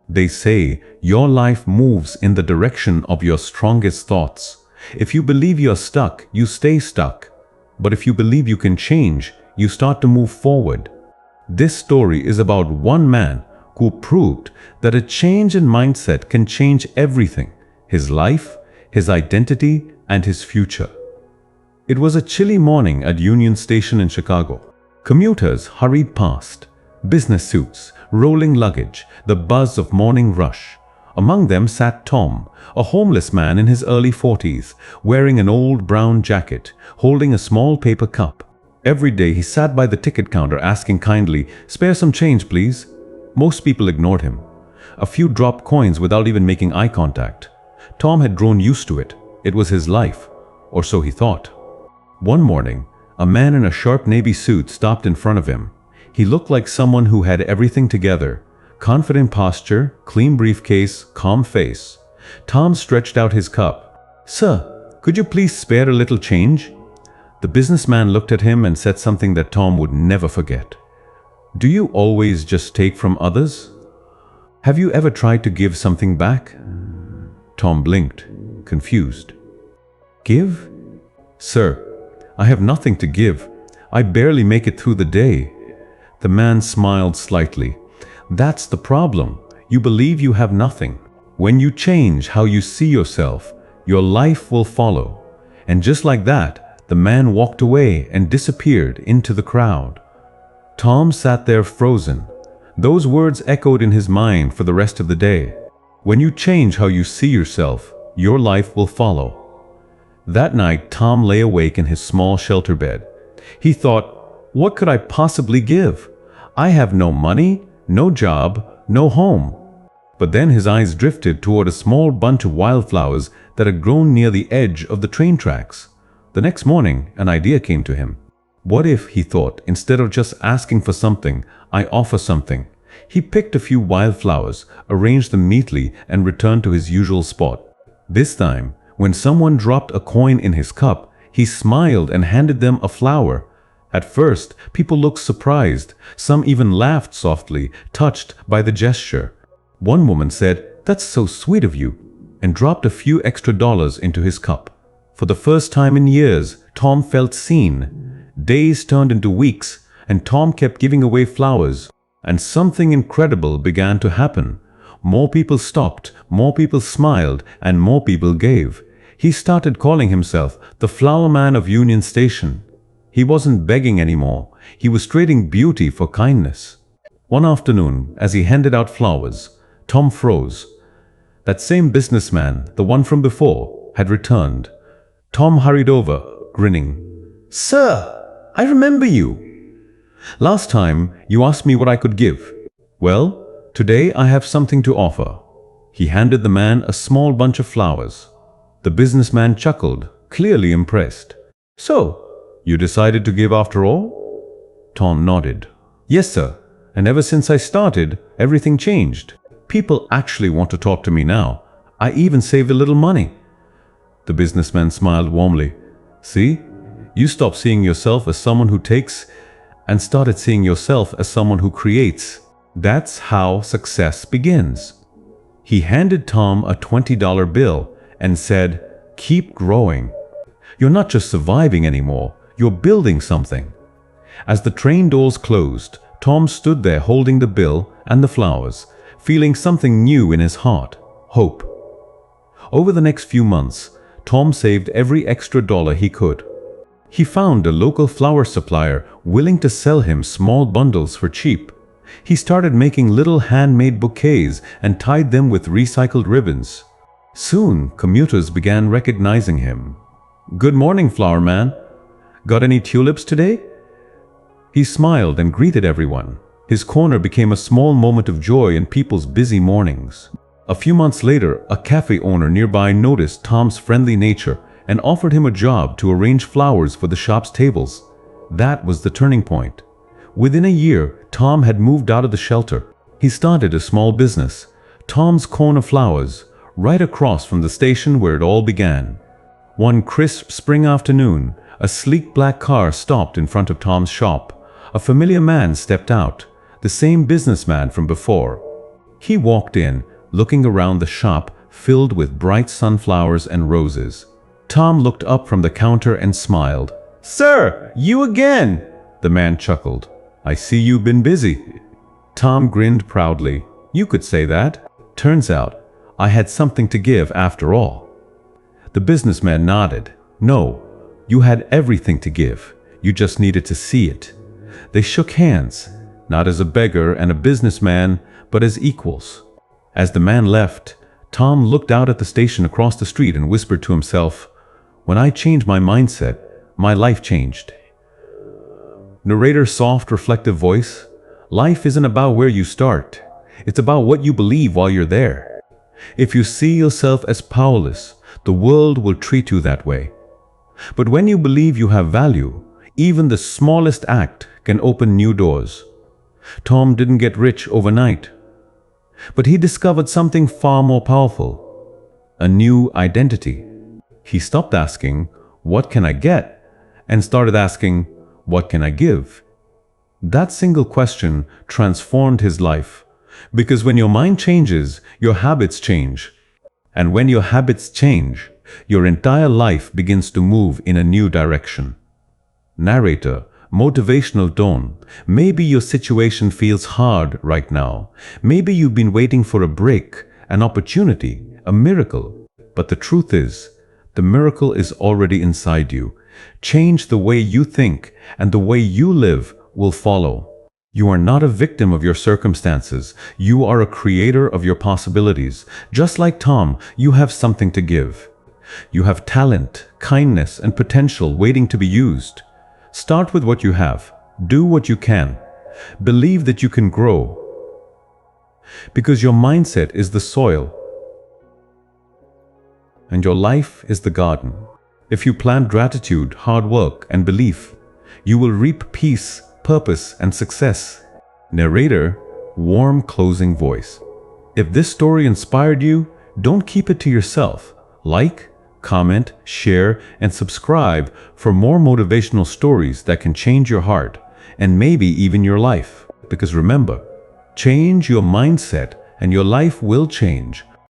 They say your life moves in the direction of your strongest thoughts. If you believe you're stuck, you stay stuck. But if you believe you can change, you start to move forward. This story is about one man who proved that a change in mindset can change everything: his life, his identity, and his future. It was a chilly morning at Union Station in Chicago. Commuters hurried past, business suits, rolling luggage, the buzz of morning rush. Among them sat Tom, a homeless man in his early 40s, wearing an old brown jacket, holding a small paper cup. Every day he sat by the ticket counter asking kindly, "Spare some change, please." Most people ignored him. A few dropped coins without even making eye contact. Tom had grown used to it. It was his life, or so he thought. One morning, a man in a sharp navy suit stopped in front of him. He looked like someone who had everything together: confident posture, clean briefcase, calm face. Tom stretched out his cup. "Sir, could you please spare a little change?" The businessman looked at him and said something that Tom would never forget. "Do you always just take from others? Have you ever tried to give something back?" Tom blinked, confused. "Give? Sir, I have nothing to give. I barely make it through the day." The man smiled slightly. "That's the problem. You believe you have nothing. When you change how you see yourself, your life will follow." And just like that, the man walked away and disappeared into the crowd. Tom sat there frozen. Those words echoed in his mind for the rest of the day. When you change how you see yourself, your life will follow. That night, Tom lay awake in his small shelter bed. He thought, "What could I possibly give? I have no money, no job, no home." But then his eyes drifted toward a small bunch of wildflowers that had grown near the edge of the train tracks. The next morning, an idea came to him. What if, he thought, instead of just asking for something, I offer something? He picked a few wildflowers, arranged them neatly, and returned to his usual spot. This time, when someone dropped a coin in his cup, he smiled and handed them a flower. At first, people looked surprised. Some even laughed softly, touched by the gesture. One woman said, "That's so sweet of you," and dropped a few extra dollars into his cup. For the first time in years, Tom felt seen. Days turned into weeks, and Tom kept giving away flowers. And something incredible began to happen. More people stopped, more people smiled, and more people gave. He started calling himself the Flower Man of Union Station. He wasn't begging anymore. He was trading beauty for kindness. One afternoon, as he handed out flowers, Tom froze. That same businessman, the one from before, had returned. Tom hurried over, grinning. "Sir, I remember you. Last time, you asked me what I could give. Well, today I have something to offer." He handed the man a small bunch of flowers. The businessman chuckled, clearly impressed. "So, you decided to give after all?" Tom nodded. "Yes, sir. And ever since I started, everything changed. People actually want to talk to me now. I even saved a little money." The businessman smiled warmly. "See? You stopped seeing yourself as someone who takes and started seeing yourself as someone who creates. That's how success begins." He handed Tom a $20 bill and said, "Keep growing. You're not just surviving anymore, you're building something." As the train doors closed, Tom stood there holding the bill and the flowers, feeling something new in his heart: hope. Over the next few months, Tom saved every extra dollar he could. He found a local flower supplier willing to sell him small bundles for cheap. He started making little handmade bouquets and tied them with recycled ribbons. Soon, commuters began recognizing him. "Good morning, flower man. Got any tulips today?" He smiled and greeted everyone. His corner became a small moment of joy in people's busy mornings. A few months later, a cafe owner nearby noticed Tom's friendly nature and offered him a job to arrange flowers for the shop's tables. That was the turning point. Within a year, Tom had moved out of the shelter. He started a small business, Tom's Corner Flowers, right across from the station where it all began. One crisp spring afternoon, a sleek black car stopped in front of Tom's shop. A familiar man stepped out, the same businessman from before. He walked in, looking around the shop filled with bright sunflowers and roses. Tom looked up from the counter and smiled. "Sir, you again!" The man chuckled. "I see you've been busy." Tom grinned proudly. "You could say that. Turns out, I had something to give after all." The businessman nodded. "No, you had everything to give. You just needed to see it." They shook hands, not as a beggar and a businessman, but as equals. As the man left, Tom looked out at the station across the street and whispered to himself, "When I changed my mindset, my life changed." Narrator's soft, reflective voice. Life isn't about where you start. It's about what you believe while you're there. If you see yourself as powerless, the world will treat you that way. But when you believe you have value, even the smallest act can open new doors. Tom didn't get rich overnight, but he discovered something far more powerful: a new identity. He stopped asking, "What can I get?" and started asking, "What can I give?" That single question transformed his life. Because when your mind changes, your habits change. And when your habits change, your entire life begins to move in a new direction. Narrator, motivational tone. Maybe your situation feels hard right now. Maybe you've been waiting for a break, an opportunity, a miracle. But the truth is, the miracle is already inside you. Change the way you think, and the way you live will follow. You are not a victim of your circumstances. You are a creator of your possibilities. Just like Tom, you have something to give. You have talent, kindness, and potential waiting to be used. Start with what you have. Do what you can. Believe that you can grow. Because your mindset is the soil, and your life is the garden. If you plant gratitude, hard work, and belief, you will reap peace, purpose, and success. Narrator, warm closing voice. If this story inspired you, don't keep it to yourself. Like, comment, share, and subscribe for more motivational stories that can change your heart and maybe even your life. Because remember, change your mindset and your life will change.